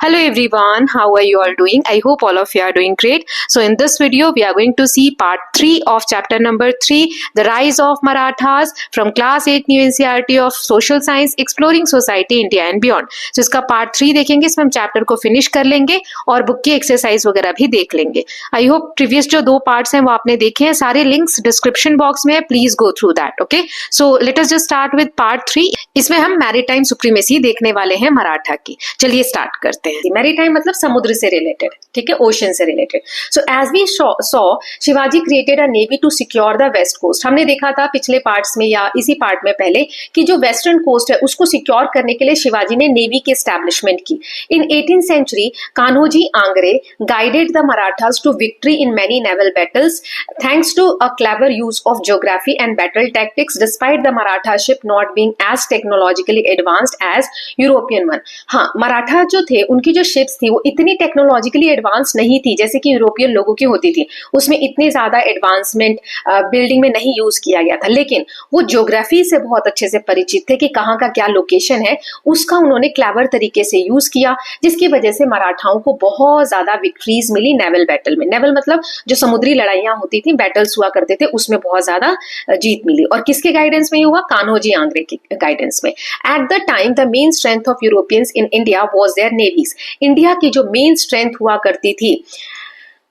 Hello everyone, how are you all doing? I hope all of you are doing great. So in this video, we are going to see part 3 of chapter number 3, The Rise of Marathas from class 8 New NCERT of Social Science, Exploring Society, India and Beyond. So इसका part 3 देखेंगे, इसमें हम chapter को finish कर लेंगे और book की exercise वगैरह भी देख लेंगे. आई होप प्रीवियस जो 2 पार्ट्स हैं वो आपने देखे हैं, सारे लिंक्स डिस्क्रिप्शन बॉक्स में है, please go through that. Okay, so let us just start with part 3. इसमें हम मैरीटाइम सुप्रीमेसी देखने वाले हैं मराठा की. चलिए स्टार्ट करते हैं. मैरीटाइम मतलब समुद्र से रिलेटेड, ठीक है, ओशन से related. So as we saw Shivaji created a navy to secure the west coast. हमने देखा था पिछले पार्ट्स में या इसी पार्ट में पहले कि जो वेस्टर्न कोस्ट है उसको सिक्योर करने के लिए शिवाजी ने नेवी की एस्टैब्लिशमेंट की. In 18th century Kanhoji Angre guided the Marathas to victory in many naval battles thanks to a clever use of geography and battle tactics despite the Maratha ship not being as technologically advanced as European one. हाँ, मराठा जो थे उनकी जो ships थी वो इतनी technologically advance नहीं थी जैसे कि यूरोपियन लोगों की होती थी. उसमें इतनी ज्यादा एडवांसमेंट बिल्डिंग में नहीं यूज किया गया था, लेकिन वो ज्योग्राफी से बहुत अच्छे से परिचित थे कि कहाँ का क्या लोकेशन है. उसका उन्होंने क्लेवर तरीके से यूज किया, जिसकी वजह से मराठाओं को बहुत ज्यादा विक्ट्रीज मिली नेवल बैटल में. नेवल मतलब जो समुद्री लड़ाइयां होती थी, बैटल्स हुआ करते थे, उसमें बहुत ज्यादा जीत मिली. और किसके गाइडेंस में हुआ? कान्होजी आंग्रे के गाइडेंस में. At the time the main strength of Europeans in India was their navies. India की जो मेन स्ट्रेंथ हुआ करती थी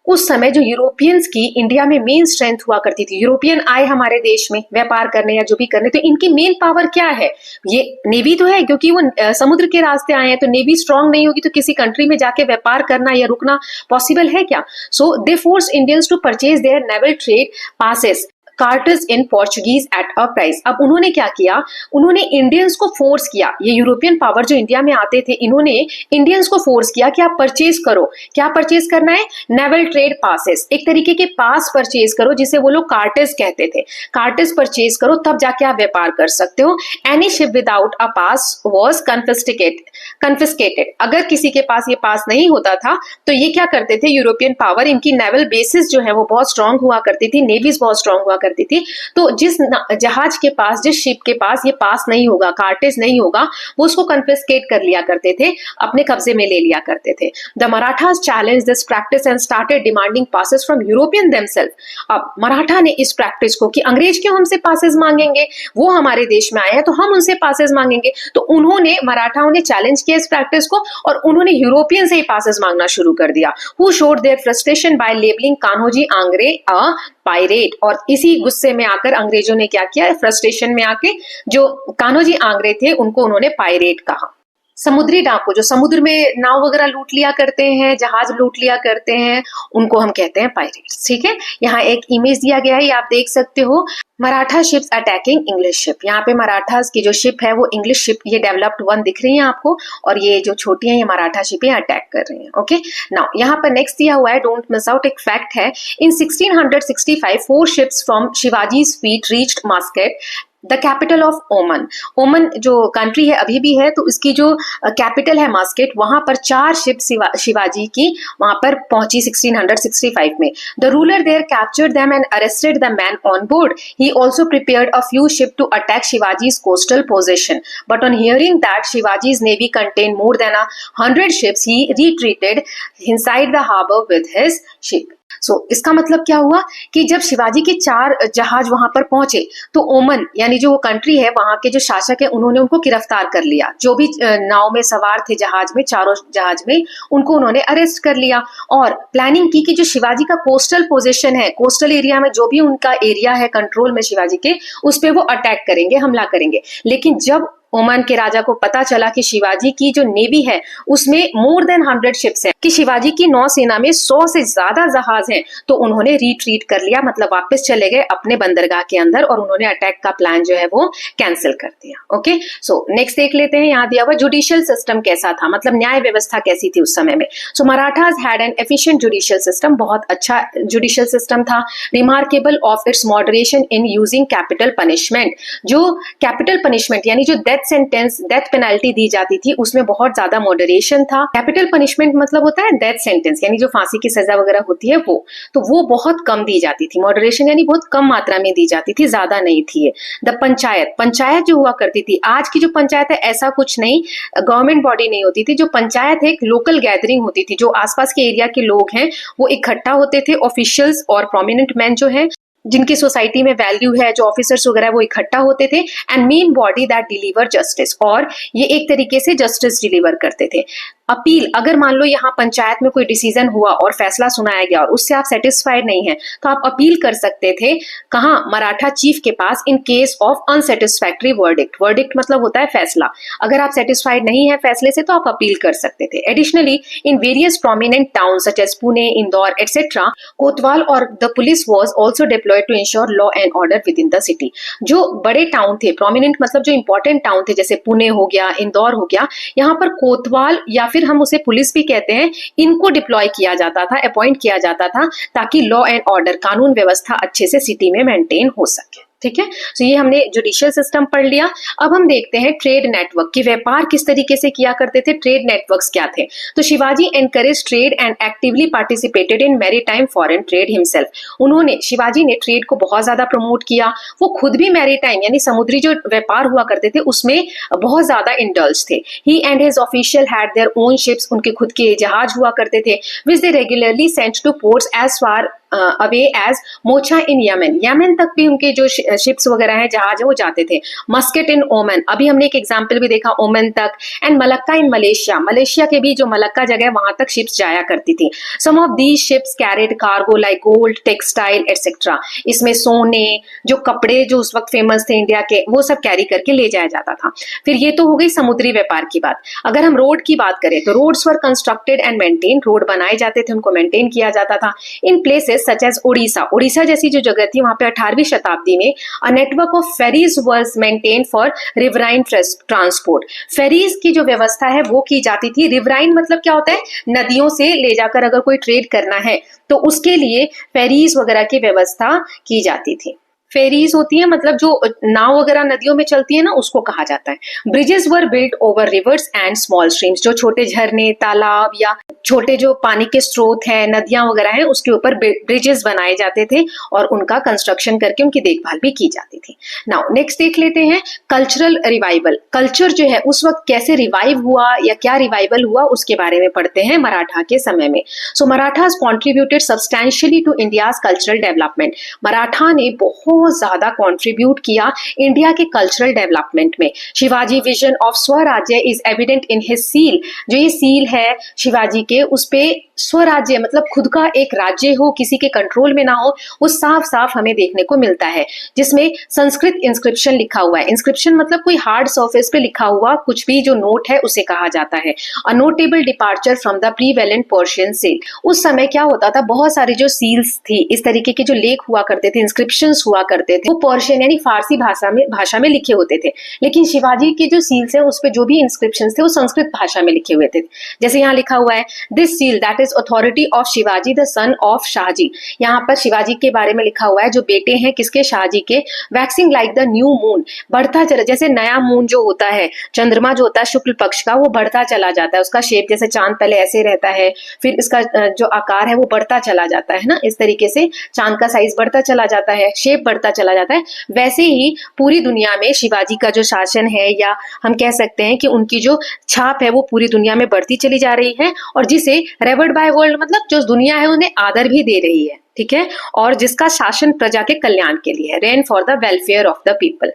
उस समय, जो यूरोपियंस की इंडिया में मेन स्ट्रेंथ हुआ करती थी, यूरोपियन आए हमारे देश में व्यापार करने या जो भी करने, तो इनकी मेन पावर क्या है? ये नेवी तो है, क्योंकि वो समुद्र के रास्ते आए हैं. तो नेवी स्ट्रांग नहीं होगी तो किसी कंट्री में जाके व्यापार करना या रुकना पॉसिबल है क्या? So they force Indians to purchase their naval trade passes cartaz in Portuguese at a price. अब उन्होंने क्या किया? उन्होंने इंडियंस को फोर्स किया. ये यूरोपियन पावर जो इंडिया में आते थे, इन्होंने इंडियंस को फोर्स किया कि आप परचेज करो. क्या परचेज करना है? नेवल ट्रेड पासेस, एक तरीके के पास परचेज करो जिसे वो लोग कार्टर्स कहते थे. कार्टर्स परचेज करो, तब जाके आप व्यापार कर सकते हो. Any ship without a pass was confiscated. अगर किसी के पास ये पास नहीं होता था तो ये क्या करते थे? यूरोपियन पावर, इनकी नेवल बेसिस जो है वो बहुत स्ट्रांग हुआ करती थी, नेवीज बहुत स्ट्रांग हुआ करती थी. तो जिस जहाज के पास, जिस शिप के पास ये पास नहीं होगा, कार्टेज नहीं होगा, वो उसको कन्फिस्केट कर लिया करते थे, अपने कब्जे में ले लिया करते थे. The Marathas challenge this practice and started demanding passes from European themself. अब मराठा ने इस प्रैक्टिस को कि अंग्रेज क्यों हमसे पासेस मांगेंगे, वो हमारे देश में आए हैं तो हम उनसे पासेस मांगेंगे. तो उन्होंने, मराठाओं ने चैलेंज किया इस प्रैक्टिस को और उन्होंने यूरोपियन से ही पासेस मांगना शुरू कर दिया. Who showed their frustration by labeling Kanhoji Angre a pirate. और इसी गुस्से में आकर अंग्रेजों ने क्या किया? फ्रस्ट्रेशन में आके जो कान्होजी आंग्रे थे उनको उन्होंने पायरेट कहा. समुद्री डाकू जो समुद्र में नाव वगैरह लूट लिया करते हैं, जहाज लूट लिया करते हैं, उनको हम कहते हैं पायरेट्स. ठीक है, यहाँ एक इमेज दिया गया है, ये आप देख सकते हो. Maratha ships attacking English ship. यहाँ पे मराठास की जो शिप है वो इंग्लिश शिप, ये डेवलप्ड वन दिख रही है आपको, और ये जो छोटी है ये मराठा शिप अटैक कर रही है. ओके, नाउ यहाँ पर नेक्स्ट दिया हुआ है, डोंट मिस आउट, एक फैक्ट है. इन 1665 4 ships from Shivaji's fleet reached Muscat, the capital of ओमन. ओमन जो कंट्री है अभी भी है, तो इसकी जो कैपिटल है मस्कट, वहां पर 4 शिप शिवाजी की वहां पर पहुंची 1665 में. The ruler there captured them and arrested the man on board. He also prepared a few ship to attack Shivaji's coastal position, but on hearing that Shivaji's navy contain more than 100 ships, he retreated inside the harbour with his ship. So इसका मतलब क्या हुआ कि जब शिवाजी के 4 जहाज वहां पर पहुंचे तो ओमन यानी जो कंट्री है, वहां के जो शासक है, उन्होंने उनको गिरफ्तार कर लिया. जो भी नाव में सवार थे जहाज में, चारों जहाज में, उनको उन्होंने अरेस्ट कर लिया और प्लानिंग की कि जो शिवाजी का कोस्टल पोजीशन है, कोस्टल एरिया में जो भी उनका एरिया है कंट्रोल में शिवाजी के, उस पे वो अटैक करेंगे, हमला करेंगे. लेकिन जब ओमान के राजा को पता चला कि शिवाजी की जो नेवी है उसमें मोर देन 100 शिप्स हैं, कि शिवाजी की नौसेना में 100 से ज्यादा जहाज हैं, तो उन्होंने रिट्रीट कर लिया, मतलब वापस चले गए अपने बंदरगाह के अंदर और उन्होंने अटैक का प्लान जो है वो कैंसिल कर दिया. ओके, सो नेक्स्ट देख लेते हैं. यहाँ दिया हुआ जुडिशियल सिस्टम कैसा था, मतलब न्याय व्यवस्था कैसी थी उस समय में. So Marathas had an efficient judicial system. बहुत अच्छा जुडिशियल सिस्टम था. Remarkable of its moderation in using capital punishment. जो कैपिटल पनिशमेंट यानी जो death death sentence, death penalty दी जाती थी, उसमें बहुत ज्यादा मॉडरेशन था। कैपिटल पनिशमेंट मतलब होता है डेथ सेंटेंस, यानी जो फांसी की सजा वगैरह होती है वो बहुत कम दी जाती थी। मॉडरेशन यानी बहुत कम मात्रा में दी जाती थी, ज्यादा नहीं थी। द पंचायत जो हुआ करती थी, आज की जो पंचायत है ऐसा कुछ नहीं, गवर्नमेंट बॉडी नहीं होती थी। जो पंचायत है एक लोकल गैदरिंग होती थी, जो आसपास के एरिया के लोग हैं वो इकट्ठा होते थे, ऑफिशियल्स और प्रोमिनेंट मैन जो है जिनकी सोसाइटी में वैल्यू है, जो ऑफिसर्स वगैरह वो इकट्ठा होते थे, and main body that deliver justice, और ये एक तरीके से जस्टिस डिलीवर करते थे। अपील, अगर मान लो यहाँ पंचायत में कोई डिसीजन हुआ और फैसला सुनाया गया और उससे आप सेटिस्फाइड नहीं है तो आप अपील कर सकते थे, कहाँ, मराठा चीफ के पास, in case of unsatisfactory verdict. Verdict मतलब होता है फैसला। अगर आप सेटिस्फाइड नहीं है फैसले से तो आप अपील कर सकते थे। Additionally in various prominent town such as Pune, Indore etcetera, kotwal और the police was also deployed to ensure law and order within the city सिटी। जो बड़े टाउन थे, प्रोमिनेंट मतलब जो इंपॉर्टेंट टाउन थे, जैसे पुणे हो गया, इंदौर हो गया, यहाँ पर कोतवाल या फिर हम उसे पुलिस भी कहते हैं, इनको डिप्लॉय किया जाता था, अपॉइंट किया जाता था, ताकि लॉ एंड ऑर्डर, कानून व्यवस्था अच्छे से सिटी में मेंटेन हो सके। ठीक है, तो ये हमने जुडिशियल सिस्टम पढ़ लिया। अब हम देखते हैं ट्रेड नेटवर्क की व्यापार किस तरीके से किया करते थे, ट्रेड नेटवर्क्स क्या थे। तो Shivaji encourage trade and actively participated in maritime foreign trade himself. उन्होंने, शिवाजी ने ट्रेड को बहुत ज्यादा प्रमोट किया। वो खुद भी मैरीटाइम यानी समुद्री जो व्यापार हुआ करते थे उसमें बहुत ज्यादा इंडल्ज थे। He and his official had their own ships, उनके खुद के जहाज हुआ करते थे, which they regularly sent to ports as far away as Mocha in Yemen. Yemen तक भी उनके जो शिप्स वगैरह हैं, जहाज है, वो जाते थे। मस्कट इन ओमन, अभी हमने एक एग्जांपल भी देखा ओमन तक, and Malacca in Malaysia, Malaysia के भी जो मलक्का जगह है वहां तक शिप्स जाया करती थी। Some of these ships carried cargo like gold, textile etcetera. इसमें सोने, जो कपड़े जो उस वक्त फेमस थे इंडिया के, वो सब कैरी करके ले जाया जाता था। फिर ये तो हो गई समुद्री व्यापार की बात। अगर हम रोड की बात करें तो roads were constructed and maintain, road बनाए जाते थे, उनको मेंटेन किया जाता था। In places such as Odisha जैसी जो जगह थी वहां पे 18वीं शताब्दी में a network of ferries was maintain for riverine transport. Ferries की जो व्यवस्था है वो की जाती थी। रिवराइन मतलब क्या होता है, नदियों से ले जाकर अगर कोई ट्रेड करना है तो उसके लिए फेरीज वगैरह की व्यवस्था की जाती थी। फेरीज होती है मतलब जो नाव वगैरह नदियों में चलती है ना, उसको कहा जाता है। Bridges were built over reverse and small streams, जो छोटे झरने, तालाब या छोटे जो पानी के स्रोत हैं, नदियां वगैरह हैं, उसके ऊपर ब्रिजेस बनाए जाते थे और उनका कंस्ट्रक्शन करके उनकी देखभाल भी की जाती थी। नाउ नेक्स्ट देख लेते हैं कल्चरल रिवाइवल। कल्चर जो है उस वक्त कैसे रिवाइव हुआ या क्या रिवाइवल हुआ उसके बारे में पढ़ते हैं मराठा के समय में। So Marathas contributed substantially to India's cultural development. Maratha ने बहुत ज्यादा कंट्रीब्यूट किया इंडिया के कल्चरल डेवलपमेंट में। शिवाजी विजन ऑफ स्वराज्य is evident in his seal. जो ये सील है शिवाजी के, उस पे स्वराज्य मतलब खुद का एक राज्य हो, किसी के कंट्रोल में ना हो, वो साफ साफ हमें देखने को मिलता है, जिसमें संस्कृत इंस्क्रिप्शन लिखा हुआ है। इंस्क्रिप्शन मतलब कोई हार्ड सरफेस पे लिखा हुआ कुछ भी जो नोट है उसे कहा जाता है। अ notable departure from the prevalent Persian seal. उस समय क्या होता था, बहुत सारी जो सील्स थी, इस तरीके के जो लेख हुआ करते थे, इंस्क्रिप्शंस हुआ करते थे, वो पर्शियन यानी फारसी भाषा में लिखे होते थे। लेकिन शिवाजी के जो सील्स है उस पे जो भी इंस्क्रिप्शंस थे वो संस्कृत भाषा में लिखे हुए थे। जैसे यहाँ लिखा हुआ है, this seal that is authority of Shivaji the son of Shahji. यहाँ पर शिवाजी के बारे में लिखा हुआ है, जो बेटे हैं किसके, शाहजी के। Waxing like the new moon, बढ़ता चला, जैसे नया मून जो होता है, चंद्रमा जो होता है शुक्ल पक्ष का, वो बढ़ता चला जाता है। उसका शेप जैसे चांद पहले ऐसे रहता है, फिर इसका जो आकार है वो बढ़ता चला जाता है ना, इस तरीके से चांद का साइज बढ़ता चला जाता है, शेप बढ़ता चला जाता है। वैसे ही पूरी दुनिया में शिवाजी का जो शासन है, या हम कह सकते हैं कि उनकी जो छाप है वो पूरी दुनिया में बढ़ती चली जा रही है, और जिसे रेवर्ड बाय वर्ल्ड मतलब जो दुनिया है उन्हें आदर भी दे रही है। ठीक है, और जिसका शासन प्रजा के कल्याण के लिए है, rain for the welfare of the people.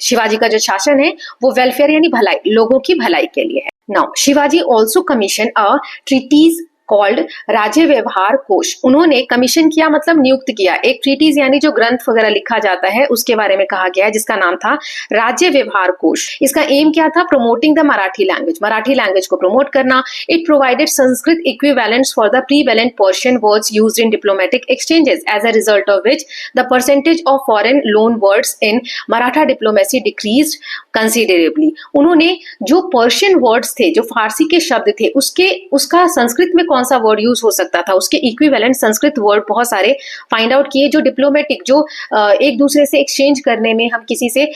Shivaji का जो शासन है वो वेलफेयर यानी भलाई, लोगों की भलाई के लिए है। नाउ शिवाजी ऑल्सो कमीशन अ ट्रीटीज कॉल्ड राज्य व्यवहार कोश। उन्होंने कमीशन किया मतलब नियुक्त किया, एक ट्रीटीज यानी जो ग्रंथ वगैरह लिखा जाता है उसके बारे में कहा गया है, जिसका नाम था राज्य व्यवहार कोश। इसका एम क्या था, promoting the Marathi language, Marathi language को प्रमोट करना। It provided Sanskrit equivalents for the prevalent Persian words used in diplomatic exchanges, as a result of which the percentage of foreign loan words in Maratha diplomacy decreased considerably. उन्होंने जो Persian words थे, जो फारसी के शब्द थे, उसका संस्कृत में कौन सा वर्ड यूज हो सकता था, उसके इक्विवेलेंट संस्कृत वर्ड बहुत सारे फाइंड आउट किए। जो डिप्लोमेटिक, जो एक दूसरे से एक्सचेंज करने में, हम किसी से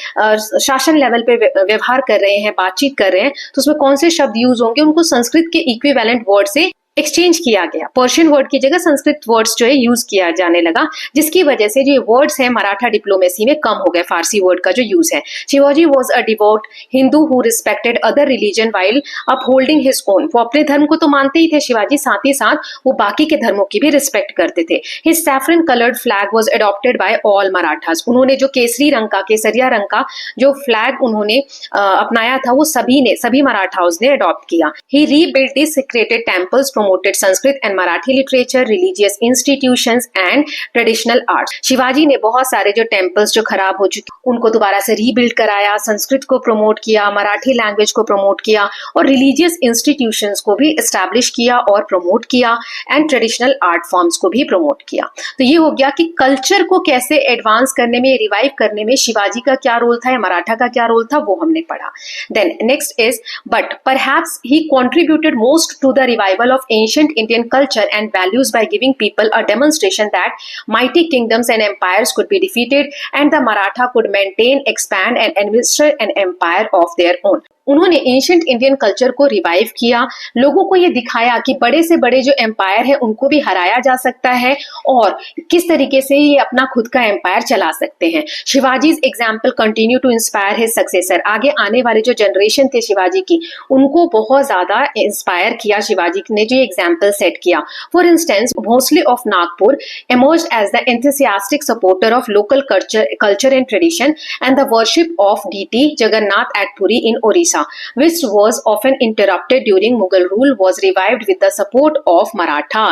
शासन लेवल पे व्यवहार कर रहे हैं, बातचीत कर रहे हैं, तो उसमें कौन से शब्द यूज होंगे, उनको संस्कृत के इक्विवेलेंट वर्ड से एक्सचेंज किया गया। पर्शियन वर्ड की जगह संस्कृत वर्ड्स जो है यूज किया जाने लगा, जिसकी वजह से जो वर्ड्स है मराठा डिप्लोमेसी में कम हो गए, फारसी वर्ड का जो यूज है। Shivaji was a devote Hindu who respected other religion while upholding his own. वो अपने धर्म को तो मानते ही थे शिवाजी, साथ ही साथ वो बाकी के धर्मों की भी रिस्पेक्ट करते थे। His saffron coloured flag was adopted by all Marathas. उन्होंने जो केसरी रंग का, केसरिया रंग का जो फ्लैग उन्होंने अपनाया था, वो सभी मराठाओं ने अडॉप्ट किया। He rebuilt the desecrated temples, promoted Sanskrit and Marathi literature, religious institutions and traditional arts। Shivaji ने बहुत सारे जो टेम्पल्स जो खराब हो चुके उनको दोबारा से रीबिल्ड कराया, संस्कृत को प्रमोट किया, मराठी लैंग्वेज को प्रमोट किया और रिलीजियस इंस्टीट्यूशंस को भी एस्टैब्लिश किया और प्रमोट किया एंड ट्रेडिशनल आर्ट फॉर्म्स को भी प्रमोट किया। तो ये हो गया कि कल्चर को कैसे एडवांस करने में, रिवाइव करने में शिवाजी का क्या रोल था या मराठा का क्या रोल था, वो हमने पढ़ा। Then next is but perhaps he contributed most to the revival of ancient Indian culture and values by giving people a demonstration that mighty kingdoms and empires could be defeated and the Maratha could maintain, expand and administer an empire of their own। उन्होंने ancient Indian culture को revive किया, लोगों को ये दिखाया कि बड़े से बड़े जो एम्पायर है उनको भी हराया जा सकता है और किस तरीके से ये अपना खुद का एम्पायर चला सकते हैं। Shivaji's example continue to inspire his successor. आगे आने वाले जो जनरेशन थे शिवाजी की, उनको बहुत ज्यादा इंस्पायर किया शिवाजी ने जो एग्जाम्पल सेट किया। For instance Bhosle of Nagpur emerged as the enthusiastic supporter of local culture and tradition and the worship of deity Jagannath at Puri in Orissa, which was often interrupted during Mughal rule, was revived with the support of Maratha।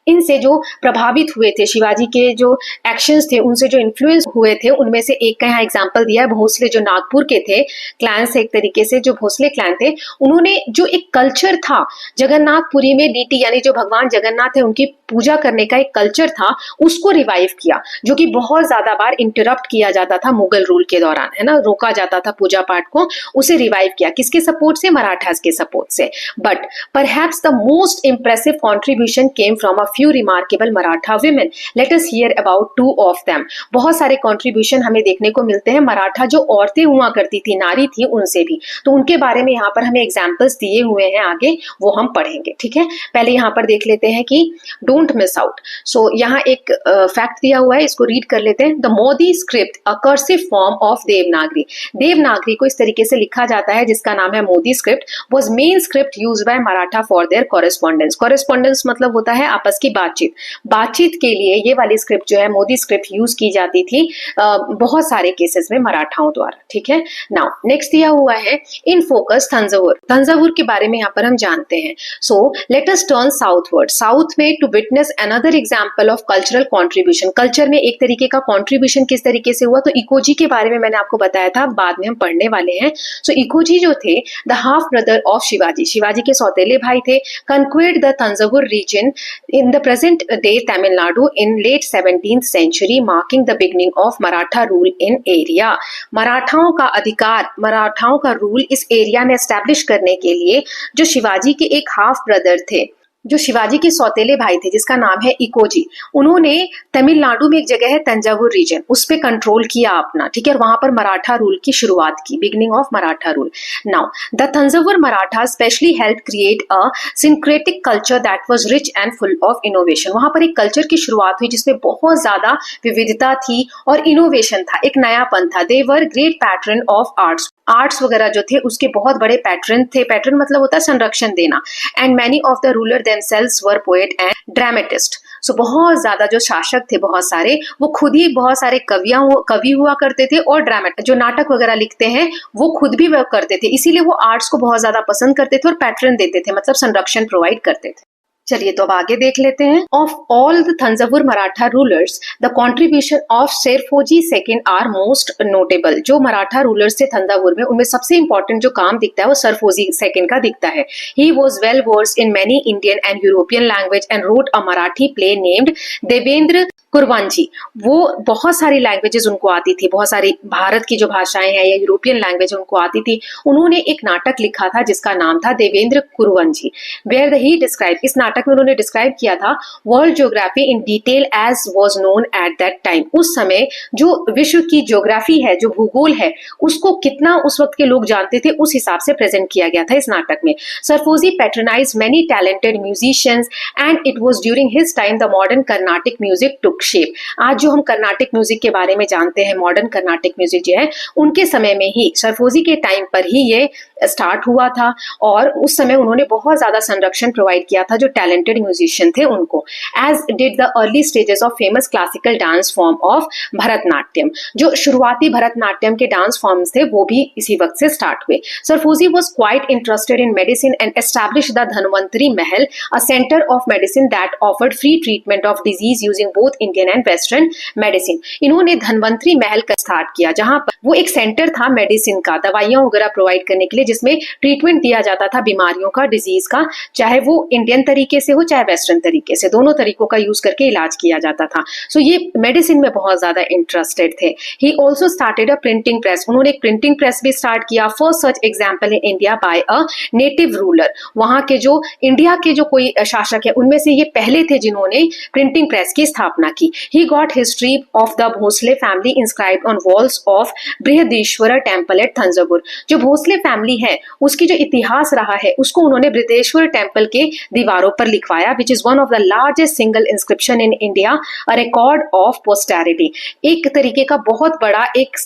इनसे जो प्रभावित हुए थे, शिवाजी के जो actions थे, उनसे जो इन्फ्लुएंस हुए थे, उनमें से एक का यहाँ एग्जांपल दिया है भोसले, जो नागपुर के थे, क्लैन से एक तरीके से जो भोसले क्लैन थे, उन्होंने जो एक कल्चर था जगन्नाथपुरी में, डीटी यानी जो भगवान जगन्नाथ है उनकी पूजा करने का एक कल्चर था, उसको रिवाइव किया, जो कि बहुत ज्यादा बार इंटरप्ट किया जाता था मुगल रूल के दौरान, है ना, रोका जाता था पूजा पाठ को, उसे रिवाइव किया। किसके सपोर्ट से? मराठास के सपोर्ट से। But perhaps the most impressive contribution came from a few remarkable Maratha women। Let us hear about two of them। बहुत सारे कंट्रीब्यूशन हमें देखने को मिलते हैं मराठा जो औरतें हुआ करती थी, नारी थी, उनसे भी, तो उनके बारे में यहाँ पर हमें एग्जाम्पल्स दिए हुए हैं, आगे वो हम पढ़ेंगे। ठीक है, पहले यहाँ पर देख लेते हैं कि डोंट मिस आउट। सो यहाँ एक फैक्ट दिया हुआ है, इसको रीड कर लेते हैं। The Modi script, a cursive form of Devanagari. Devanagari को इस तरीके से लिखा जाता है जिसका नाम है Modi script, was main script use by Maratha for their correspondence. Correspondence मतलब होता है आपस की बातचीत के लिए ये वाली स्क्रिप्ट जो है मोदी स्क्रिप्ट यूज की जाती थी बहुत सारे केसेस में मराठाओं द्वारा। ठीक है, नाउ नेक्स्ट दिया हुआ है इन फोकस तंजावुर। तंजावुर के बारे में यहाँ पर हम जानते हैं। So let us turn southward, south में to witness another example of cultural contribution. Culture में एक तरीके का कंट्रीब्यूशन किस तरीके से हुआ, तो इकोजी के बारे में मैंने आपको बताया था, बाद में हम पढ़ने वाले हैं। सो इकोजी जो थे the half brother of Shivaji, Shivaji के सौतेले भाई थे, conquered the Thanjavur region in the present day Tamil Nadu in late 17th century, marking the beginning of Maratha rule in area। मराठाओं का अधिकार, मराठाओं का रूल इस एरिया में एस्टैब्लिश करने के लिए जो शिवाजी के एक हाफ ब्रदर थे, जो शिवाजी के सौतेले भाई थे, जिसका नाम है इकोजी, उन्होंने तमिलनाडु में एक जगह है तंजावुर रीजन, उस पे कंट्रोल किया अपना। ठीक है, और वहां पर मराठा रूल की शुरुआत की, beginning of Maratha rule. Now the Thanjavur Maratha specially help create a syncretic culture that was rich and full of innovation. वहां पर एक कल्चर की शुरुआत हुई जिसमें बहुत ज्यादा विविधता थी और इनोवेशन था, एक नयापन था। They were great patron of arts, arts वगैरह जो थे उसके बहुत बड़े पैटर्न थे। पैटर्न मतलब होता है संरक्षण देना। And many of the ruler themselves were poet and dramatist। सो बहुत ज्यादा जो शासक थे बहुत सारे, वो खुद ही बहुत सारे कवि हुआ करते थे और ड्रामेटिस्ट जो नाटक वगैरह लिखते हैं वो खुद भी वर्क करते थे, इसीलिए वो आर्ट्स को बहुत ज्यादा पसंद करते थे और पैटर्न देते थे, मतलब संरक्षण प्रोवाइड करते थे। चलिए तो अब आगे देख लेते हैं। Of all the Thanjavur Maratha rulers the contribution of Serfoji second are most notable. जो मराठा रूलर्स थे तंजावुर में, उनमें सबसे इंपॉर्टेंट जो काम दिखता है वो सरफोजी सेकंड का दिखता है। He was well versed in many Indian and European language and wrote a Marathi play named Devendra Kuravanji. वो बहुत सारी लैंग्वेजेस उनको आती थी, बहुत सारी भारत की जो भाषाएं हैं या यूरोपियन लैंग्वेज उनको आती थी। उन्होंने एक नाटक लिखा था जिसका नाम था Devendra Kuravanji, where he describe. इस नाटक नाटक में उन्होंने डिस्क्राइब किया था world geography in detail as was known at that time. उस समय जो विश्व की ज्योग्राफी है, जो भूगोल है, उसको कितना उस वक्त के लोग जानते थे, उस हिसाब से प्रेजेंट किया गया था इस नाटक में। Serfoji patronized many talented musicians and it was during his time the modern Carnatic music took shape. आज जो हम कर्नाटिक म्यूजिक के बारे में जानते हैं, मॉडर्न कर्नाटिक म्यूजिक जो है, उनके समय में ही, सरफोजी के टाइम पर ही ये स्टार्ट हुआ था और उस समय उन्होंने बहुत ज्यादा संरक्षण प्रोवाइड किया था जो टैलेंटेड म्यूजिशियन थे उनको, as did the early stages of famous classical dance form of Bharatanatyam. जो शुरुआती भरतनाट्यम के डांस फॉर्म्स थे वो भी इसी वक्त से स्टार्ट हुए। Serfoji was quite interested in medicine and established the Dhanvantari Mahal, a centre of medicine that offered free treatment of disease using both Indian and western medicine. इन्होंने धन्वंतरी महल का स्टार्ट किया जहां पर वो एक सेंटर था मेडिसिन का, दवाइयां वगैरह प्रोवाइड करने के लिए, जिसमें ट्रीटमेंट दिया जाता था बीमारियों का, डिजीज का, चाहे वो इंडियन तरीके से हो चाहे वेस्टर्न तरीके से, दोनों तरीकों का यूज करके इलाज किया जाता था। सो ये मेडिसिन में बहुत ज्यादा इंटरेस्टेड थे। He also started a printing press, उन्होंने एक प्रिंटिंग प्रेस भी स्टार्ट किया। First such example in India by a native ruler, वहां के जो इंडिया के जो कोई शासक है उनमें से ये पहले थे जिन्होंने प्रिंटिंग प्रेस की स्थापना की। He got history of the Bhosle family inscribed on walls of Brihadeeswara temple at Thanjavur. जो भोसले फैमिली है उसकी जो इतिहास रहा है उसको उन्होंने बृहदेश्वर टेम्पल के दीवारों पर लिखवाया, which is one of the largest single inscription in India, a record of posterity. एक तरीके का बहुत बड़ा एक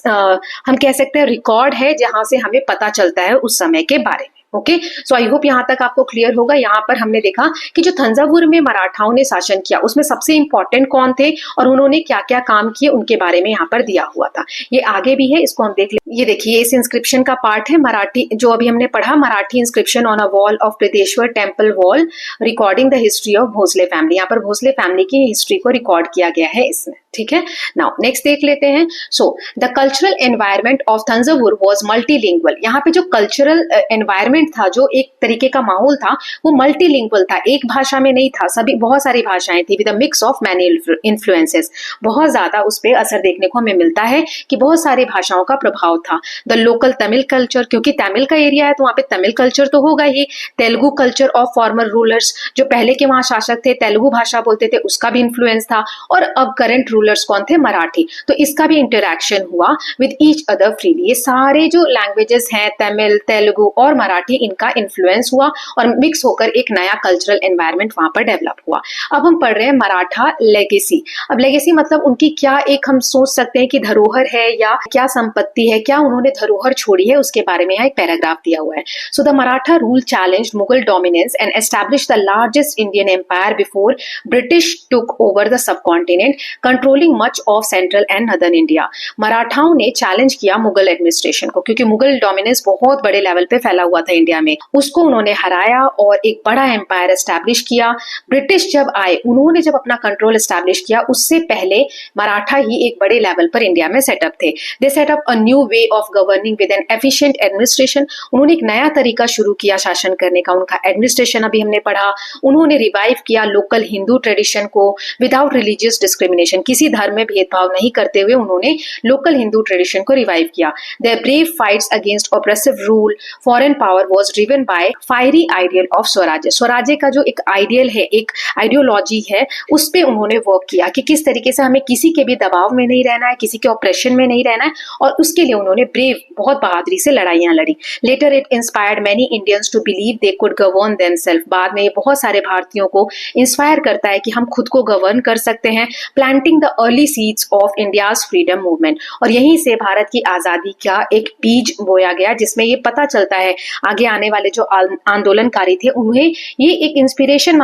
हम कह सकते हैं रिकॉर्ड है जहां से हमें पता चलता है उस समय के बारे में। ओके, सो आई होप यहां तक आपको क्लियर होगा। यहां पर हमने देखा कि जो थंजावुर में मराठाओं ने शासन किया उसमें सबसे इंपॉर्टेंट कौन थे और उन्होंने क्या क्या काम किए उनके बारे में यहाँ पर दिया हुआ था। ये आगे भी है, इसको हम देख ले। ये देखिए इस इंस्क्रिप्शन का पार्ट है, मराठी जो अभी हमने पढ़ा, Marathi inscription on a wall of Brihadeeswara temple wall recording the history of Bhosle family. यहाँ पर भोसले फैमिली की हिस्ट्री को रिकॉर्ड किया गया है इसमें। ठीक है, नाउ नेक्स्ट देख लेते हैं। So the cultural environment of Thanjavur was multilingual. यहाँ पे जो कल्चरल एनवायरमेंट था, जो एक तरीके का माहौल था, वो मल्टीलिंगुअल था, एक भाषा में नहीं था, सभी बहुत सारी भाषाएं थी, with a mix of many influences. बहुत ज्यादा उस पर असर देखने को हमें मिलता है कि बहुत सारी भाषाओं का प्रभाव था। द लोकल तमिल कल्चर, क्योंकि तमिल का एरिया है तो वहाँ पे तमिल कल्चर तो होगा ही। Telugu culture of former rulers, जो पहले के वहां शासक थे तेलुगु भाषा बोलते थे, उसका भी इन्फ्लुएंस था। और अब करंट रूलर्स कौन थे? मराठी, तो इसका भी इंटरेक्शन हुआ विद ईच अदर फ्रीली। ये सारे जो लैंग्वेजेस हैं, तमिल, तेलुगु और मराठी, इनका इन्फ्लुएंस हुआ और मिक्स होकर एक नया कल्चरल एनवायरनमेंट वहां पर डेवलप हुआ। अब हम पढ़ रहे हैं मराठा लेगेसी। अब लेगेसी मतलब उनकी क्या, एक हम सोच सकते हैं कि धरोहर है या क्या संपत्ति है, क्या उन्होंने धरोहर छोड़ी है, उसके बारे में यहाँ एक पैराग्राफ दिया हुआ है। So the Maratha rule challenged Mughal dominance and established the largest Indian empire before British took over the subcontinent, controlling much of central and northern India. मराठाओं ने चैलेंज किया मुगल एडमिनिस्ट्रेशन को, क्योंकि मुगल डोमिनेंस बहुत बड़े लेवल पे फैला हुआ था इंडिया में, उसको उन्होंने हराया और एक बड़ा एम्पायर एस्टैब्लिश किया। ब्रिटिश जब आए, उन्होंने जब अपना कंट्रोल एस्टैब्लिश किया, उससे पहले मराठा ही एक बड़े लेवल पर इंडिया में सेटअप थे। दे setup a new way of governing with N efficient administration. उन्होंने एक नया तरीका शुरू किया शासन करने का, उनका एडमिनिस्ट्रेशन अभी हमने पढ़ा। उन्होंने रिवाइव किया लोकल हिंदू ट्रेडिशन को विदाउट रिलीजियस डिस्क्रिमिनेशन, किसी धर्म में भेदभाव नहीं करते हुए उन्होंने लोकल हिंदू ट्रेडिशन को रिवाइव किया। Their brave fights against oppressive rule, foreign power was driven by fiery ideal of swarajya. स्वराज्य का जो एक आइडियल है, एक आइडियोलॉजी है, उस पे उन्होंने वर्क किया कि किस तरीके से हमें किसी के भी दबाव में नहीं रहना है, किसी के ऑपरेशन में नहीं रहना है, और उसके लिए उन्होंने ब्रेव, बहुत बहादुरी से लड़ाइयां लड़ी। Later it inspired many Indians to believe they could govern themselves. बाद में ये बहुत सारे भारतीयों को इंस्पायर करता है कि हम खुद को गवर्न कर सकते हैं। Planting the early seeds of India's freedom movement, और यहीं से भारत की आजादी का एक बीज बोया गया, जिसमें ये पता चलता है आगे आने वाले जो आंदोलनकारी थे उन्हें ये एक इंस्पिरेशन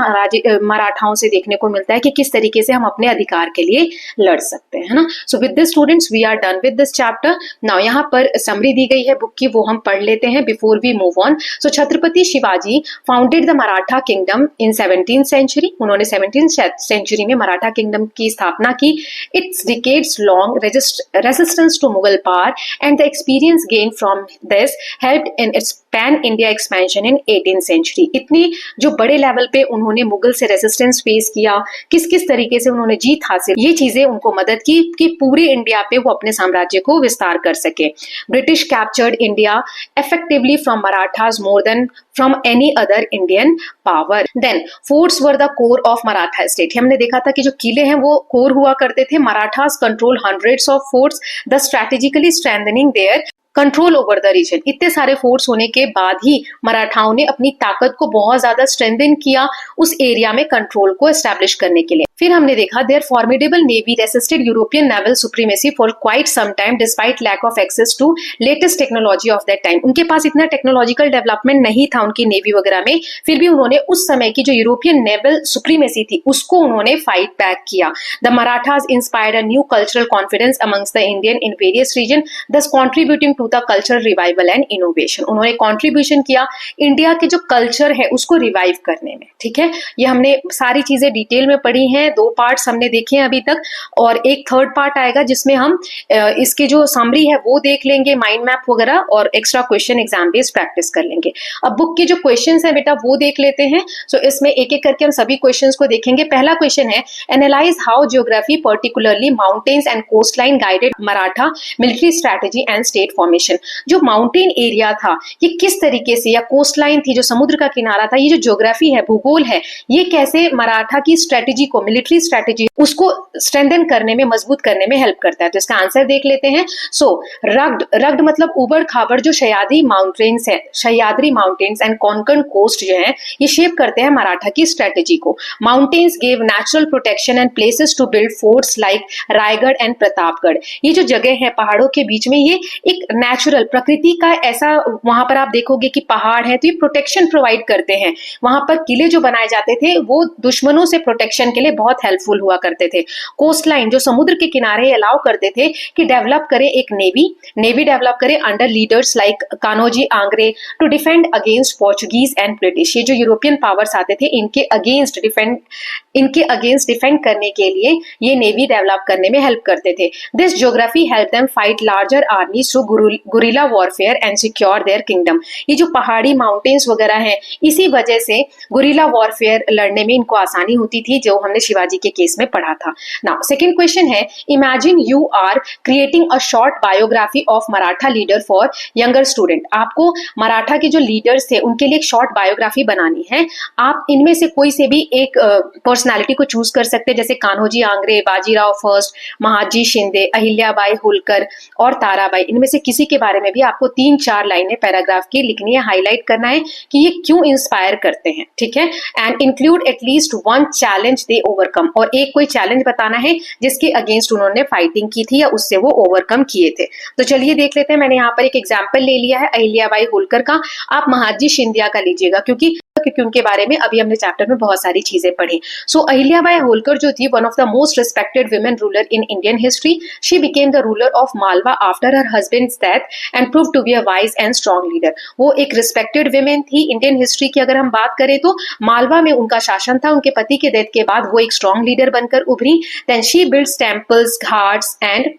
मराठाओं से देखने को मिलता है कि किस तरीके से हम अपने अधिकार के लिए लड़ सकते हैं, है ना। So with this students we are done with this chapter. Now यहाँ पर समरी दी गई है बुक की, वो हम पढ़ लेते हैं before we move on. So Chhatrapati Shivaji founded the Maratha kingdom in 17th century. उन्होंने 17th सेंचुरी में मराठा किंगडम की स्थापना की। its decades-long resistance to Mughal power and the experience gained from this helped in its pan India expansion in 18th century. इतनी जो बड़े level पे उन्होंने मुगल से रेजिस्टेंस फेस किया, किस किस तरीके से उन्होंने जीत हासिल, ये चीजें उनको मदद की कि पूरे इंडिया पे वो अपने साम्राज्य को विस्तार कर सके। British captured India effectively from Marathas more than from any other Indian power. Then forts were the core of Maratha state. हमने देखा था कि जो किले हैं वो कोर हुआ करते थे। Marathas control hundreds of forts, thus strategically strengthening their control over the region. इतने सारे फोर्स होने के बाद ही मराठाओं ने अपनी ताकत को बहुत ज्यादा स्ट्रेंथन किया उस एरिया में कंट्रोल को एस्टैब्लिश करने के लिए। फिर हमने देखा their formidable navy resisted European naval supremacy for quite some time despite lack of access to latest technology of that time. उनके पास इतना टेक्नोलॉजिकल डेवलपमेंट नहीं था उनकी नेवी वगैरह में, फिर भी उन्होंने उस समय की जो यूरोपियन नेवल सुप्रीमेसी थी उसको उन्होंने फाइट बैक किया। The Marathas inspired a new cultural confidence amongst the Indian in various region, thus contributing to the cultural revival and innovation. उन्होंने कॉन्ट्रीब्यूशन किया इंडिया के जो कल्चर है उसको रिवाइव करने में। ठीक है, ये हमने सारी चीजें डिटेल में पढ़ी हैं, 2 पार्ट्स हमने देखे हैं अभी तक, और एक थर्ड पार्ट आएगा जिसमें हम इसके जो समरी है वो देख लेंगे, माइंड मैप वगैरह, और extra question exam based practice कर लेंगे। अब बुक के जो क्वेश्चंस हैं बेटा वो देख लेते हैं। सो इसमें एक एक करके हम सभी क्वेश्चंस को देखेंगे। पहला क्वेश्चन है analyse how geography particularly mountains and coast line guided Maratha military strategy and state formation. जो माउंटेन एरिया था ये किस तरीके से, या कोस्ट लाइन थी जो समुद्र का किनारा था, ये जो ज्योग्राफी है, भूगोल है, ये कैसे मराठा की स्ट्रेटेजी को, मिलिट्री स्ट्रेटेजी उसको स्ट्रेंथन करने में, मजबूत करने में हेल्प करता है। तो इसका आंसर देख लेते हैं। सो रग्ड मतलब उबड़ खाबड़ जो सह्याद्री माउंटेन्स है, Sahyadri mountains and Konkan coast जो है ये शेप करते हैं मराठा की स्ट्रेटेजी को। Mountains gave natural protection and places to build forts like Raigad and Pratapgad. ये जो जगह है पहाड़ों के बीच में, ये एक नेचुरल प्रकृति का ऐसा, वहां पर आप देखोगे कि पहाड़ है तो ये प्रोटेक्शन प्रोवाइड करते हैं। वहां पर किले जो बनाए जाते थे वो दुश्मनों से प्रोटेक्शन के लिए बहुत हेल्पफुल हुआ करते थे। कोस्ट लाइन जो समुद्र के किनारे अलाउ करते थे कि डेवलप करे एक नेवी डेवलप करे under leaders like Kanhoji Angre to defend against Portuguese and British. ये जो यूरोपियन पावर्स आते थे इनके अगेंस्ट डिफेंड करने के लिए ये नेवी डेवलप करने में हेल्प करते थे। This geography help them fight larger आर्मीज through guerrilla warfare and secure there kingdom. ये जो पहाड़ी माउंटेन्स वगैरह हैं इसी वजह से गुरिल्ला वॉरफेयर लड़ने में इनको आसानी होती थी, जो हमने शिवाजी के केस में पढ़ा था। Now second question is imagine you are creating a short biography of Maratha leader for younger student. आपको मराठा के जो लीडर्स थे उनके लिए एक शॉर्ट बायोग्राफी बनानी है। आप इनमें से कोई से भी एक पर्सनालिटी को चूज कर सकते हैं, जैसे कान्होजी आंग्रे, बाजीराव फर्स्ट, महादजी शिंदे, अहिल्याबाई होलकर और ताराबाई। इनमें से किसी के बारे में भी आपको 3-4 लाइनें पैराग्राफ की लिखनी है, हाईलाइट करना है कि ये क्यों इंस्पायर करते हैं। ठीक है, and include at least 1 challenge they overcome, और एक कोई चैलेंज बताना है जिसके अगेंस्ट उन्होंने फाइटिंग की थी या उससे वो ओवरकम किए थे। तो चलिए देख लेते हैं। मैंने यहाँ पर एक एग्जाम्पल ले लिया है अहिल्याबाई होलकर का, आप महादजी शिंदिया का लीजिएगा क्योंकि उनके बारे में अभी हमने चैप्टर में बहुत सारी चीजें पढ़ी। सो अहिल्याबाई होलकर जो थी one of the most respected women ruler in Indian history. She became the ruler of Malwa after her husband's death and prove to be a wise and strong leader. वो एक रिस्पेक्टेड वुमेन थी इंडियन हिस्ट्री की। अगर हम बात करें तो मालवा में उनका शासन था, उनके पति के डेथ के बाद वो एक स्ट्रॉन्ग लीडर बनकर उभरी। Then she builds temples, ghats and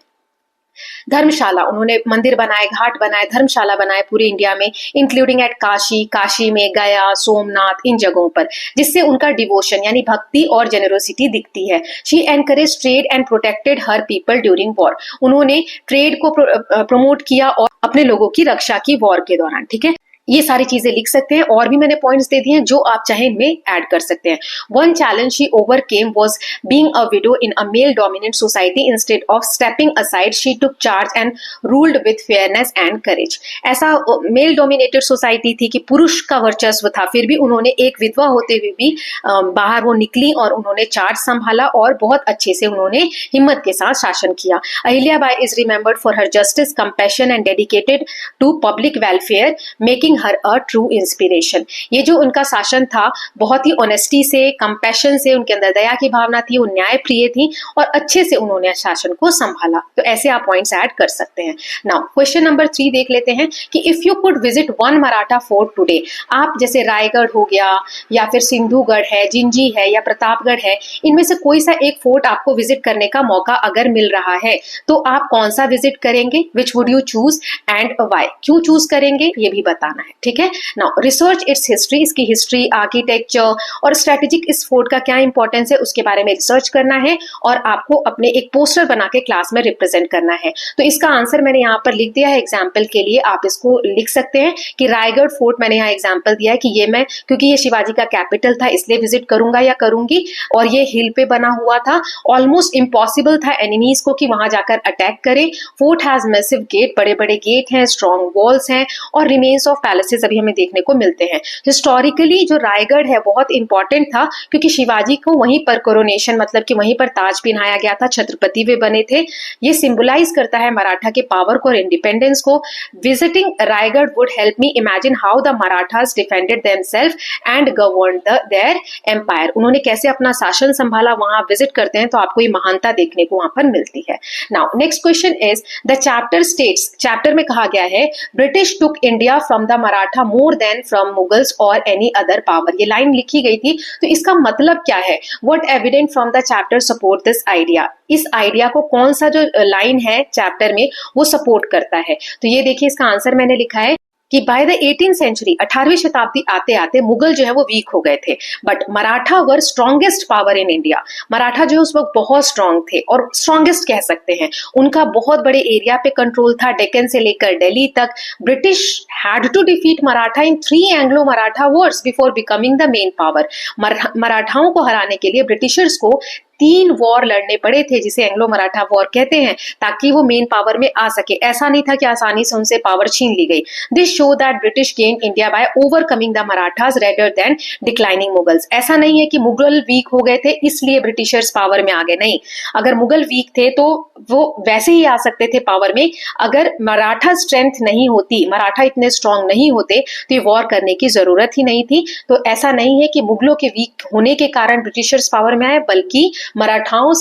dharamshala. उन्होंने मंदिर बनाए, घाट बनाए, धर्मशाला बनाए पूरे इंडिया में, इंक्लूडिंग एट काशी में, गया, सोमनाथ, इन जगहों पर, जिससे उनका डिवोशन यानी भक्ति और जेनरोसिटी दिखती है। She encourage trade and protected her people during war. उन्होंने ट्रेड को प्रमोट किया और अपने लोगों की रक्षा की वॉर के दौरान। ठीक है, ये सारी चीजें लिख सकते हैं, और भी मैंने पॉइंट्स दे दिए हैं जो आप चाहे इनमें ऐड कर सकते हैं। One challenge she overcame was being a window in a male dominant society. Instead of stepping aside she took charge and ruled with fairness and courage. ऐसा मेल डोमिनेटेड सोसाइटी थी कि पुरुष का वर्चस्व था, फिर भी उन्होंने एक विधवा होते हुए भी बाहर वो निकली और उन्होंने चार्ज संभाला और बहुत अच्छे से उन्होंने हिम्मत के साथ शासन किया। Ahilyabai is remembered for her justice, compassion and dedicated to public welfare, making making her a true inspiration. ये जो उनका शासन था बहुत ही ऑनेस्टी से, कंपैशन से, उनके अंदर दया की भावना थी, वो न्याय प्रिय थी और अच्छे से उन्होंने शासन को संभाला। तो ऐसे आप पॉइंट्स ऐड कर सकते हैं। नाउ क्वेश्चन नंबर 3 देख लेते हैं कि if you could visit one Maratha fort today, आप जैसे रायगढ़ हो गया या फिर सिंधुगढ़ है, जिंजी है या प्रतापगढ़ है, इनमें से कोई सा एक फोर्ट आपको विजिट करने का मौका अगर मिल रहा है तो आप कौन सा विजिट करेंगे? Which would you choose and why? क्यों चूज करेंगे ये भी बताना है, ठीक है। नाउ रिसर्च इट्स हिस्ट्री, इसकी हिस्ट्री, आर्किटेक्चर और स्ट्रेटेजिक इस फोर्ट का क्या इंपॉर्टेंस है उसके बारे में रिसर्च करना है और आपको अपने एक पोस्टर बना के क्लास में रिप्रेजेंट करना है। तो इसका आंसर मैंने यहाँ पर लिख दिया है एग्जाम्पल के लिए, आप इसको लिख सकते हैं कि रायगढ़ फोर्ट मैंने यहाँ एग्जाम्पल दिया है कि ये मैं, क्योंकि ये शिवाजी का कैपिटल था इसलिए विजिट करूंगा या करूंगी, और ये हिल पे बना हुआ था, ऑलमोस्ट इम्पॉसिबल था एनिमीज को कि वहां जाकर अटैक करें। फोर्ट हैज मैसिव गेट, बड़े बड़े गेट हैं, स्ट्रॉन्ग वॉल्स हैं और रिमेन्स ऑफ पैलेसेस अभी हमें देखने को मिलते हैं। हिस्टोरिकली जो रायगढ़ है बहुत इंपॉर्टेंट था क्योंकि शिवाजी को वहीं पर कोरोनेशन, मतलब कि वहीं पर ताज पहनाया गया था, छत्रपति वे बने थे। ये सिंबलाइज करता है मराठा के पावर को और इंडिपेंडेंस को। Visiting Raigad would help me imagine how the Marathas defended themselves and governed their empire. उन्होंने कैसे अपना शासन संभाला, वहां विजिट करते हैं तो आपको ये महानता देखने को वहां पर मिलती है। Now next question is the chapter states, chapter में कहा गया है British took India from the Maratha more than from Mughals और एनी अदर पावर। ये लाइन लिखी गई थी तो इसका मतलब क्या है? What evident from the chapter support this idea. इस आइडिया को कौन सा जो लाइन है चैप्टर में वो सपोर्ट करता है? तो ये देखिए इसका आंसर मैंने लिखा है कि बाय द 18th सेंचुरी, 18वीं शताब्दी आते आते मुगल जो है वो वीक हो गए थे, but Maratha were strongest power in India. Maratha जो है उस वक्त बहुत स्ट्रांग थे और स्ट्रॉन्गेस्ट कह सकते हैं। उनका बहुत बड़े एरिया पे कंट्रोल था, डेक्कन से लेकर दिल्ली तक। British had to defeat Maratha in 3 Anglo Maratha wars before becoming the main power. मराठाओं को हराने के लिए ब्रिटिशर्स को 3 वॉर लड़ने पड़े थे जिसे एंग्लो मराठा वॉर कहते हैं, ताकि वो मेन पावर में आ सके। ऐसा नहीं था कि आसानी से उनसे पावर छीन ली गई। This show that British gain India by overcoming the Marathas rather than declining Mughals. ऐसा नहीं है कि मुगल वीक हो गए थे इसलिए ब्रिटिशर्स पावर में आ गए, नहीं। अगर मुगल वीक थे तो वो वैसे ही आ सकते थे पावर में। अगर मराठा स्ट्रेंथ नहीं होती, मराठा इतने स्ट्रांग नहीं होते तो ये वॉर करने की जरूरत ही नहीं थी। तो ऐसा नहीं है कि मुगलों के वीक होने के कारण ब्रिटिशर्स पावर में आए, बल्कि मराठाओं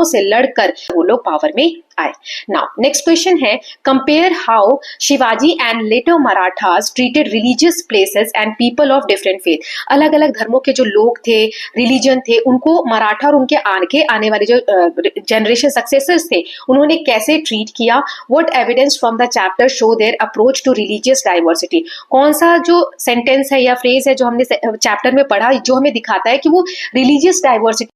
से लड़कर वो लोग पावर में आए। नाउ नेक्स्ट क्वेश्चन है compare how Shivaji and later Marathas treated religious places and people of different faith. अलग अलग धर्मों के जो लोग थे, रिलीजन थे, उनको मराठा और उनके आगे आने वाले जो जनरेशन सक्सेसर्स थे उन्होंने कैसे ट्रीट किया। What evidence from the chapter show their approach to religious diversity. कौन सा जो सेंटेंस है या फ्रेज है जो हमने चैप्टर में पढ़ा जो हमें दिखाता है कि वो रिलीजियस डाइवर्सिटी,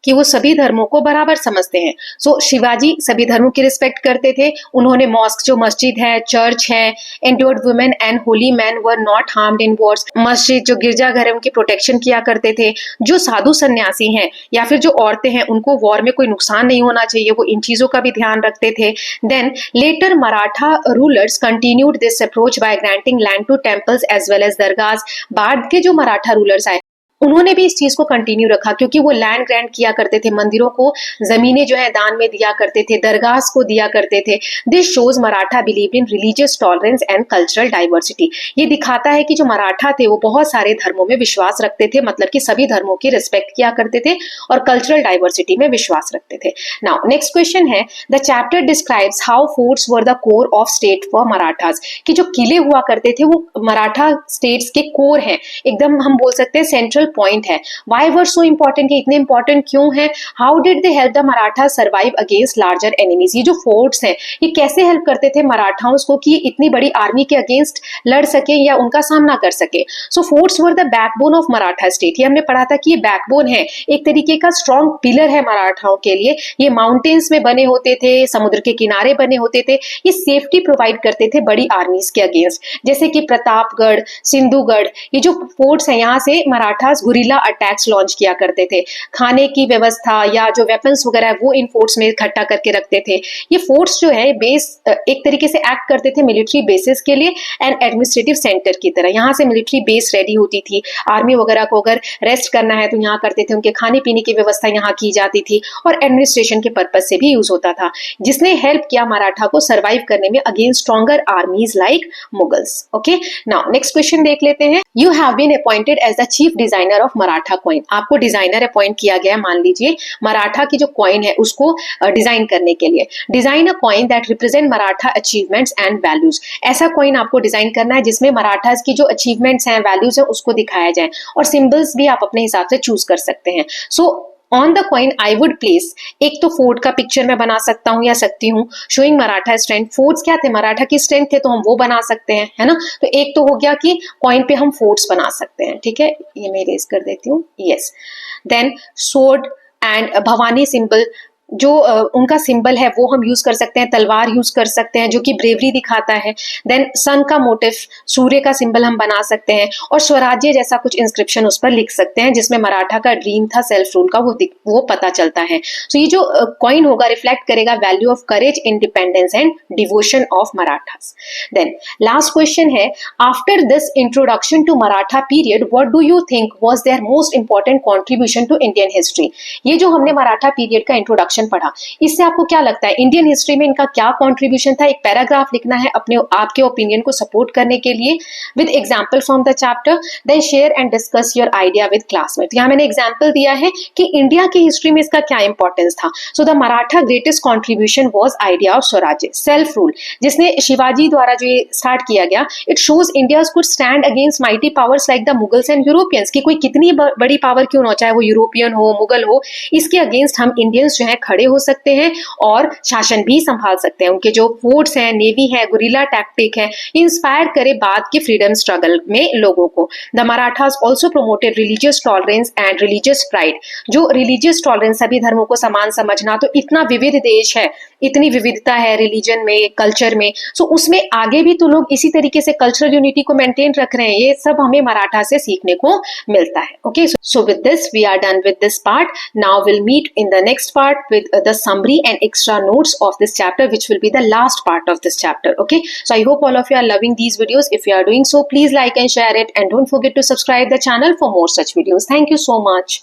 कि वो सभी धर्मों को बराबर समझते हैं। सो शिवाजी सभी धर्मों की रिस्पेक्ट करते थे। उन्होंने मॉस्क जो मस्जिद है, चर्च है, endured women and Holi man were not harmed in Wars. मस्जिद जो गिरजाघर है उनकी प्रोटेक्शन किया करते थे। जो साधु सन्यासी हैं या फिर जो औरतें हैं उनको वॉर में कोई नुकसान नहीं होना चाहिए, वो इन चीजों का भी ध्यान रखते थे। Then later Maratha rulers continued this approach by granting land to temples as well as dargahs. बाद के जो मराठा रूलर्स आए उन्होंने भी इस चीज को कंटिन्यू रखा क्योंकि वो लैंड ग्रांट किया करते थे, मंदिरों को जमीनें जो है दान में दिया करते थे, दरगाहs को दिया करते थे। This shows Maratha believe in religious tolerance and cultural diversity. ये दिखाता है कि जो मराठा थे वो बहुत सारे धर्मों में विश्वास रखते थे, मतलब कि सभी धर्मों की रिस्पेक्ट किया करते थे और कल्चरल डाइवर्सिटी में विश्वास रखते थे। नाउ नेक्स्ट क्वेश्चन है the chapter describes how forts were the core of state for Marathas. कि जो किले हुआ करते थे वो मराठा स्टेट्स के कोर हैं, एकदम हम बोल सकते हैं सेंट्रल पॉइंट है। वाई वर सो इंपॉर्टेंट, इतने इंपॉर्टेंट क्यों है? How did they help the Maratha survive against larger enemies. ये जो फोर्ट्स हैं ये कैसे हेल्प करते थे मराठाओं को कि इतनी बड़ी आर्मी के अगेंस्ट लड़ सके या उनका सामना कर सके। So forts were the backbone of Maratha state. ये हमने पढ़ा था कि ये बैकबोन है, एक तरीके का स्ट्रॉन्ग पिलर है मराठाओं के लिए। ये माउंटेन्स में बने होते थे, समुद्र के किनारे बने होते थे, ये सेफ्टी प्रोवाइड करते थे बड़ी आर्मीज के अगेंस्ट। जैसे कि प्रतापगढ़, सिंधुगढ़, ये जो फोर्ट्स हैं यहाँ से Maratha Marathas guerrilla attacks launch किया करते थे, खाने की व्यवस्था या जो वेपन्स वगैरह है वो इन फोर्ट्स में इकट्ठा करके रखते थे। ये फोर्ट्स जो है बेस एक तरीके से एक्ट करते थे मिलिट्री बेसिस के लिए एंड एडमिनिस्ट्रेटिव सेंटर की तरह। यहाँ से मिलिट्री बेस रेडी होती थी, आर्मी वगैरह को अगर रेस्ट करना है तो यहाँ करते थे, उनके खाने पीने की व्यवस्था यहाँ की जाती थी और एडमिनिस्ट्रेशन के पर्पज से भी यूज होता था, जिसने हेल्प किया मराठा को सर्वाइव करने में against stronger armies like Mughals. Okay, now next question देख लेते हैं। You have been appointed as the chief designer of Maratha coin. आपको डिजाइनर अपॉइंट किया गया, मान लीजिए मराठा की जो कॉइन है उसको डिजाइन करने के लिए। Design a coin that represent Maratha achievements and values. ऐसा कॉइन आपको डिजाइन करना है जिसमें मराठास की जो अचीवमेंट्स हैं, वैल्यूज हैं, उसको दिखाया जाए और सिंबल्स भी आप अपने हिसाब से चूज कर सकते हैं। So on the coin I would place, एक तो फोर्ट का पिक्चर मैं बना सकता हूँ या सकती हूँ, शोइंग मराठा स्ट्रेंथ। फोर्ट्स क्या थे, मराठा की स्ट्रेंथ थे तो हम वो बना सकते हैं, है ना। तो एक तो हो गया कि कॉइन पे हम फोर्ट्स बना सकते हैं, ठीक है, ये मैं इरेज कर देती हूँ, yes. Then sword and Bhavani symbol, जो उनका सिंबल है वो हम यूज कर सकते हैं, तलवार यूज कर सकते हैं जो कि ब्रेवरी दिखाता है। देन सन का मोटिव, सूर्य का सिंबल हम बना सकते हैं और स्वराज्य जैसा कुछ इंस्क्रिप्शन उस पर लिख सकते हैं जिसमें मराठा का ड्रीम था सेल्फ रूल का, वो पता चलता है। तो ये जो कॉइन होगा रिफ्लेक्ट करेगा value of courage, independence and devotion of Marathas. Then last question है, after this introduction to Maratha period what do you think was their most important contribution to Indian history. ये जो हमने मराठा पीरियड का इंट्रोडक्शन पढ़ा, इससे आपको क्या लगता है इंडियन हिस्ट्री में इनका क्या कंट्रीब्यूशन था। एक पैराग्राफ लिखना है अपने आपके ओपिनियन को सपोर्ट करने के लिए with example from the chapter, then share and discuss your idea with classmate. यहाँ मैंने एग्जांपल दिया है कि इंडिया की हिस्ट्री में इसका क्या इंपॉर्टेंस था। सो the Maratha greatest contribution was idea of स्वराज्य, सेल्फ रूल, जिसने शिवाजी द्वारा जो ये स्टार्ट किया गया। It shows India could stand against mighty powers like the Mughals and Europeans, की कोई कितनी बड़ी पावर क्यों ना हो, चाहे वो यूरोपियन हो, मुगल हो, इसके अगेंस्ट हम इंडियंस जो है खड़े हो सकते हैं और शासन भी संभाल सकते हैं। उनके जो फोर्ट्स हैं, नेवी है, गुरिल्ला टैक्टिक है, इंस्पायर करे बाद के फ्रीडम स्ट्रगल में लोगों को। The Marathas also promoted religious tolerance and religious pride. जो रिलीजियस टॉलरेंस, सभी धर्मों को समान समझना, तो इतना विविध देश है, इतनी विविधता है रिलीजन में, कल्चर में, सो उसमें आगे भी तो लोग इसी तरीके से कल्चरल यूनिटी को मेंटेन रख रहे हैं। ये सब हमें मराठा से सीखने को मिलता है। Okay, so with this we are done with this part. Now will meet in the next part with the summary and extra notes of this chapter, which will be the last part of this chapter. Okay, so I hope all of you are loving these videos. If you are doing so, please like and share it, and don't forget to subscribe the channel for more such videos. Thank you so much.